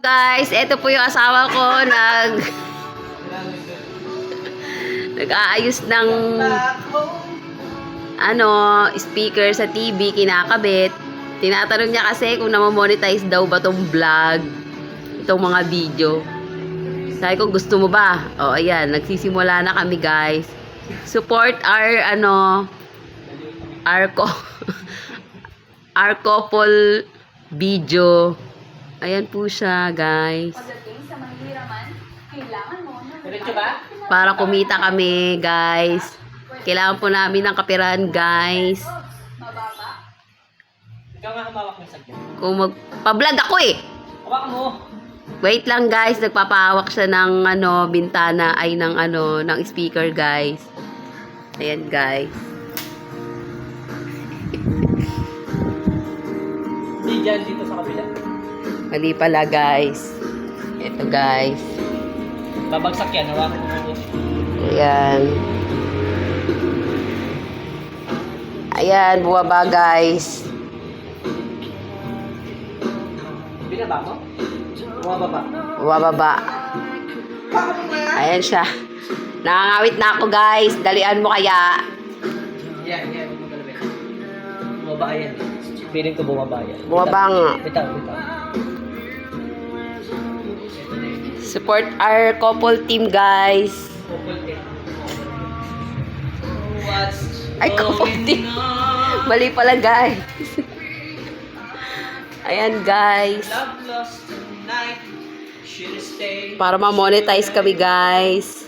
Guys, eto po yung asawa ko nag-aayos ng speaker sa TV, kinakabit. Tinatanong niya kasi kung namamonetize daw ba tong vlog, itong mga video. Sabi ko, gusto mo ba? O, ayan, nagsisimula na kami, guys. Support our couple video. Ayan po siya, guys. Para kumita kami, guys. Kailangan po namin ng kapirahan, guys. Ikaw nga humawak ng sagyan. Kung magpa-vlog ako eh. Hawak mo. Wait lang, guys. Nagpapahawak siya ng bintana ay ng speaker, guys. Ayan, guys. Hindi dyan, dito sa kabila. Mali pala, guys. Ito, guys. Babagsak yan, hawakan mo mo. Ayan. Ayan, buwaba, guys. Binaba mo? Bumababa. Buwababa. Ayan siya. Nakangawit na ako, guys. Dalian mo kaya. Yan, yan. Bumaba yan. Feeling ko bumaba yan. Bumaba nga. Bitaw, bitaw. Support our couple team, guys. Ay, couple team. Mali pala, guys. Ayan, guys. Para ma-monetize kami, guys.